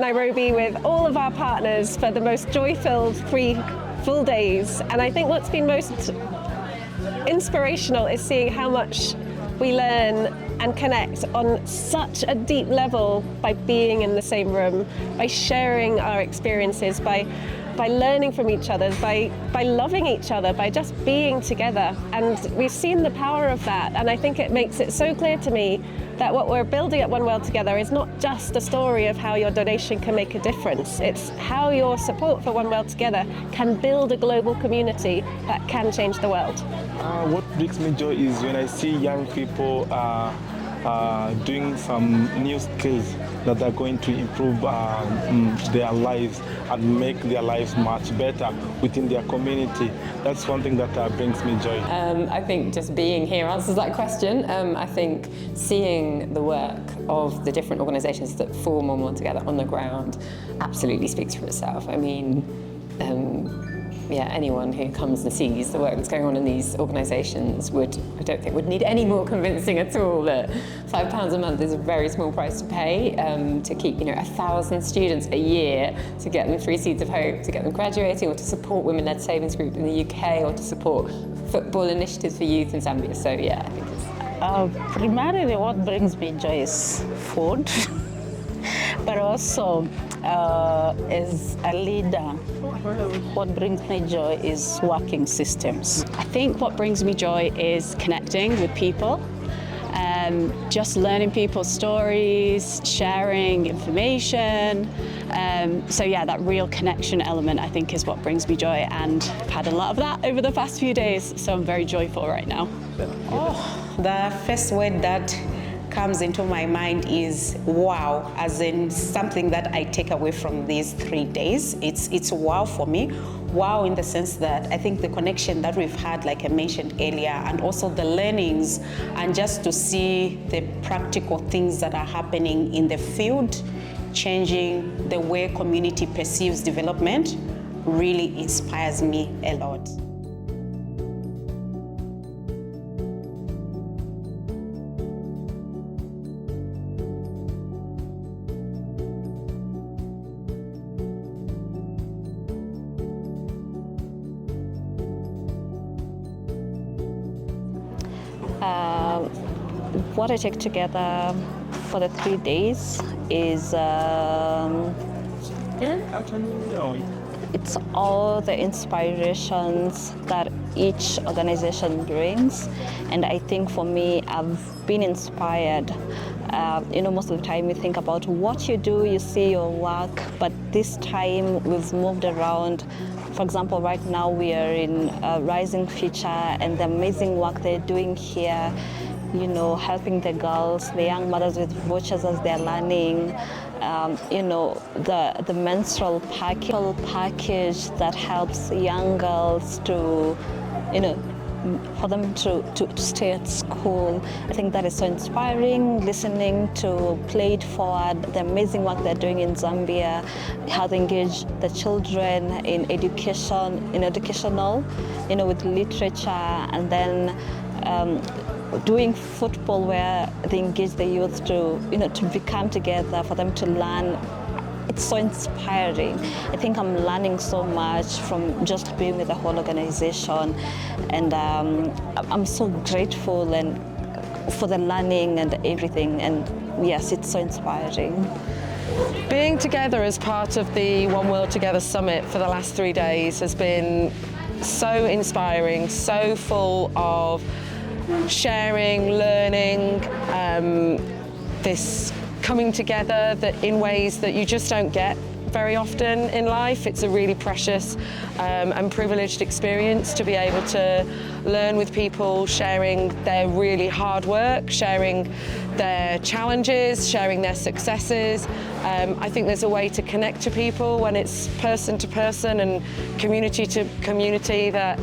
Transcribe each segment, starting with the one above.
Nairobi with all of our partners for the most joy-filled 3 full days. And I think what's been most inspirational is seeing how much we learn and connect on such a deep level by being in the same room, by sharing our experiences, by learning from each other, by loving each other, by just being together. And we've seen the power of that, and I think it makes it so clear to me that what we're building at One World Together is not just a story of how your donation can make a difference. It's how your support for One World Together can build a global community that can change the world. What brings me joy is when I see young people doing some new skills that are going to improve their lives and make their lives much better within their community. That's one thing that brings me joy. I think just being here answers that question. I think seeing the work of the different organisations that form One World Together on the ground absolutely speaks for itself. I mean, anyone who comes and sees the work that's going on in these organisations I don't think would need any more convincing at all that £5 a month is a very small price to pay to keep 1,000 students a year, to get them 3 Seeds of Hope, to get them graduating, or to support women-led savings group in the UK, or to support football initiatives for youth in Zambia. So yeah, I think it's... primarily what brings me joy is food, but also as a leader, what brings me joy is working systems. I think what brings me joy is connecting with people, just learning people's stories, sharing information. So yeah, that real connection element I think is what brings me joy, and I've had a lot of that over the past few days, so I'm very joyful right now. The first word that comes into my mind is wow, as in something that I take away from these 3 days. It's wow for me. Wow in the sense that I think the connection that we've had, like I mentioned earlier, and also the learnings, and just to see the practical things that are happening in the field, changing the way community perceives development, really inspires me a lot. What I take together for the 3 days is it's all the inspirations that each organization brings, and I think for me, I've been inspired. Most of the time you think about what you do, you see your work, but this time we've moved around. For example, right now we are in Rising Future, and the amazing work they're doing here, helping the girls, the young mothers with vouchers as they're learning, the menstrual package that helps young girls to, for them to stay at school. I think that is so inspiring, listening to Play It Forward, the amazing work they're doing in Zambia, how they engage the children in educational, with literature, and then doing football where they engage the youth to become together, for them to learn. It's so inspiring. I think I'm learning so much from just being with the whole organization, and I'm so grateful and for the learning and everything, and yes, it's so inspiring. Being together as part of the One World Together Summit for the last 3 days has been so inspiring, so full of sharing, learning, this coming together in ways that you just don't get very often in life. It's a really precious and privileged experience to be able to learn with people, sharing their really hard work, sharing their challenges, sharing their successes. I think there's a way to connect to people when it's person to person and community to community that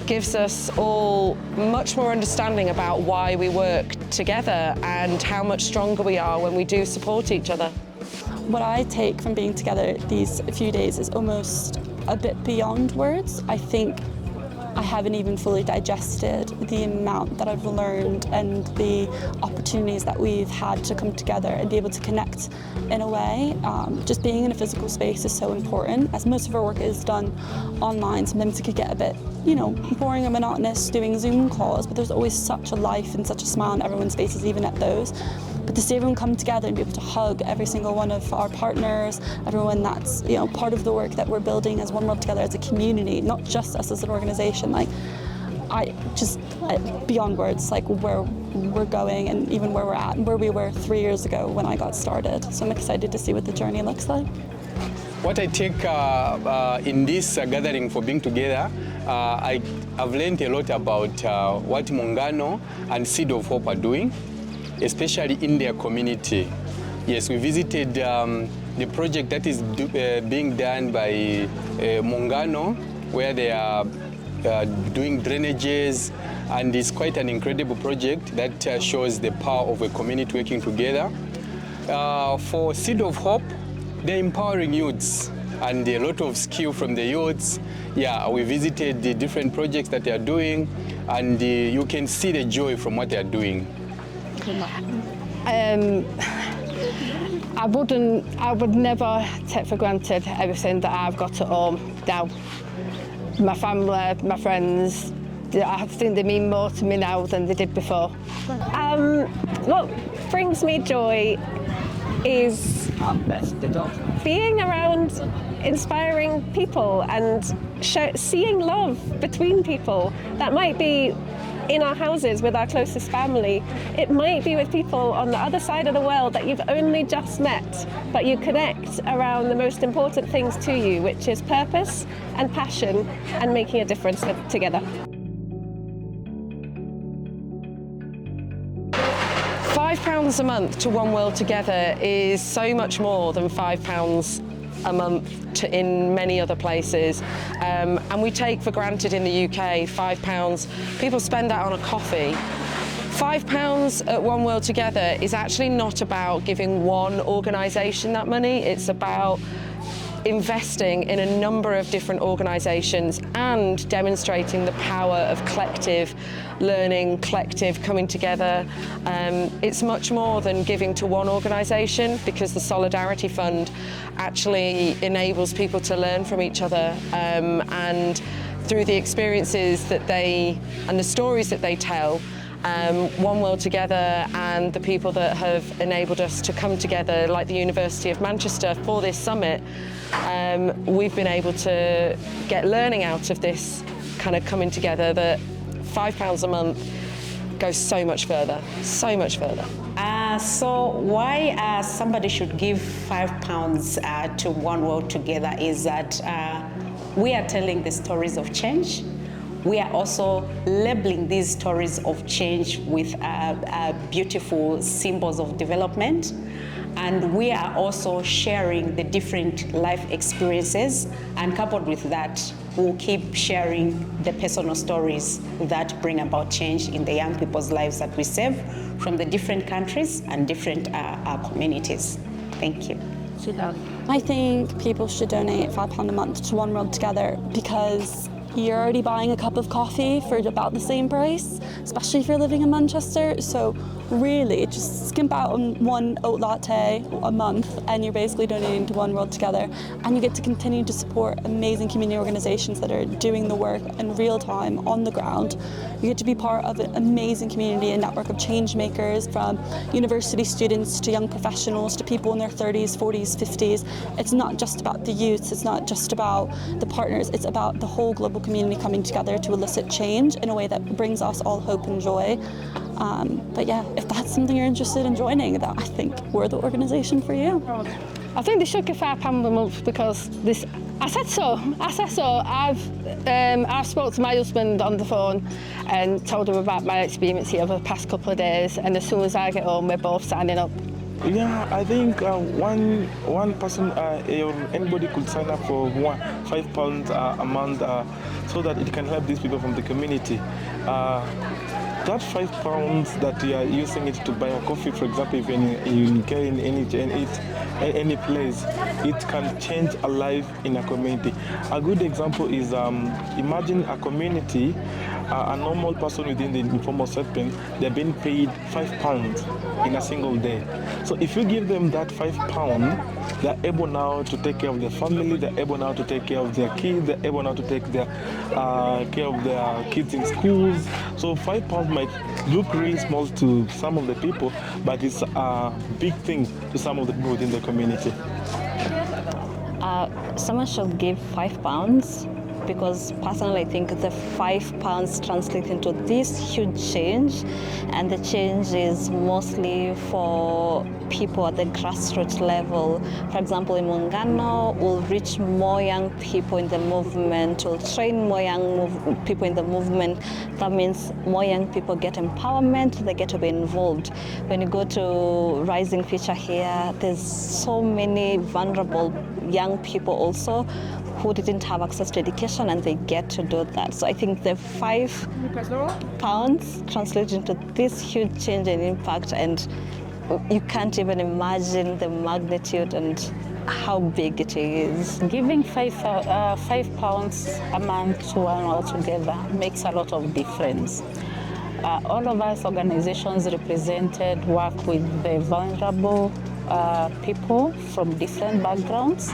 gives us all much more understanding about why we work together and how much stronger we are when we do support each other. What I take from being together these few days is almost a bit beyond words. I think I haven't even fully digested the amount that I've learned and the opportunities that we've had to come together and be able to connect in a way. Just being in a physical space is so important, as most of our work is done online. Sometimes it could get a bit, boring and monotonous doing Zoom calls, but there's always such a life and such a smile on everyone's faces, even at those. But to see everyone come together and be able to hug every single one of our partners, everyone that's part of the work that we're building as One World Together as a community, not just us as an organisation. I just beyond words, where we're going and even where we're at and where we were 3 years ago when I got started. So I'm excited to see what the journey looks like. What I take in this gathering for being together, I've learned a lot about what Muungano and Seed of Hope are doing, especially in their community. Yes, we visited the project that is being done by Muungano, where they are doing drainages, and it's quite an incredible project that shows the power of a community working together. For Seed of Hope, they're empowering youths and a lot of skill from the youths. Yeah, we visited the different projects that they are doing, and you can see the joy from what they are doing. I would never take for granted everything that I've got at home now. My family, my friends, I think they mean more to me now than they did before. What brings me joy is being around inspiring people and seeing love between people. That might be in our houses with our closest family. It might be with people on the other side of the world that you've only just met, but you connect around the most important things to you, which is purpose and passion and making a difference together. £5 a month to One World Together is so much more than £5 a month in many other places, and we take for granted in the UK £5. People spend that on a coffee. £5 at One World Together is actually not about giving one organisation that money. It's about investing in a number of different organisations and demonstrating the power of collective learning, collective coming together. It's much more than giving to one organisation, because the Solidarity Fund actually enables people to learn from each other, and through the experiences that and the stories that they tell, One World Together and the people that have enabled us to come together, like the University of Manchester, for this summit, we've been able to get learning out of this kind of coming together, that £5 a month goes so much further, so much further. So why somebody should give £5 to One World Together is that we are telling the stories of change. We are also labeling these stories of change with beautiful symbols of development. And we are also sharing the different life experiences, and coupled with that, we'll keep sharing the personal stories that bring about change in the young people's lives that we serve from the different countries and different communities. Thank you. I think people should donate £5 a month to One World Together, because you're already buying a cup of coffee for about the same price, especially if you're living in Manchester. So really, just skimp out on one oat latte a month and you're basically donating to One World Together. And you get to continue to support amazing community organisations that are doing the work in real time on the ground. You get to be part of an amazing community, a network of change makers, from university students to young professionals to people in their 30s, 40s, 50s. It's not just about the youths, it's not just about the partners, it's about the whole global community coming together to elicit change in a way that brings us all hope and joy. But yeah, if that's something you're interested in joining, that I think we're the organisation for you. I think they should give £5 a month, because this. I said so. I've spoke to my husband on the phone and told him about my experience here over the past couple of days, and as soon as I get home, we're both signing up. Yeah, I think one person, anybody could sign up for £5 a month, so that it can help these people from the community. that £5 that you are using it to buy a coffee, for example, if you get in any place, it can change a life in a community. A good example is imagine a community, a normal person within the informal setting, they're being paid £5 in a single day. So if you give them that £5, they're able now to take care of their family, they're able now to take care of their kids, they're able now to take care of their kids in schools. So £5 might look really small to some of the people, but it's a big thing to some of the people within the community. Someone should give £5 because personally I think the £5 translates into this huge change, and the change is mostly for people at the grassroots level. For example, in Muungano, we'll reach more young people in the movement, we'll train more young people in the movement. That means more young people get empowerment, they get to be involved. When you go to Rising Future here, there's so many vulnerable young people also who didn't have access to education, and they get to do that. So I think the £5 translates into this huge change and impact, and you can't even imagine the magnitude and how big it is. Giving £5 a month to one all together makes a lot of difference. All of us organizations represented work with the vulnerable people from different backgrounds,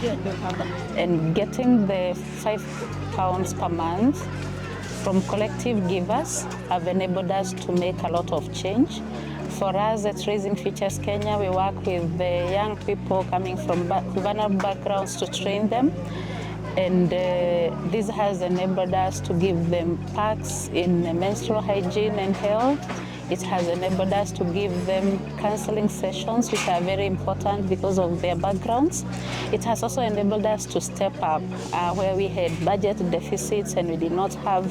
and getting the £5 per month from collective givers have enabled us to make a lot of change. For us at Raising Futures Kenya, we work with the young people coming from vulnerable backgrounds to train them, and this has enabled us to give them packs in menstrual hygiene and health. It has enabled us to give them counseling sessions, which are very important because of their backgrounds. It has also enabled us to step up where we had budget deficits and we did not have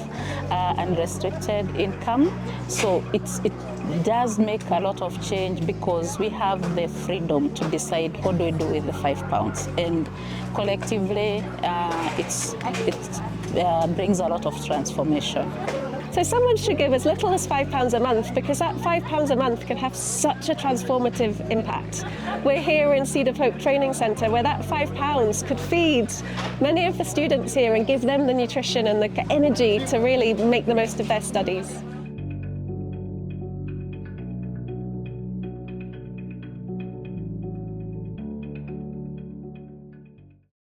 unrestricted income. So it does make a lot of change because we have the freedom to decide what do we do with the £5. And collectively, it brings a lot of transformation. So someone should give as little as £5 a month, because that £5 a month can have such a transformative impact. We're here in Seed of Hope Training Centre, where that £5 could feed many of the students here and give them the nutrition and the energy to really make the most of their studies.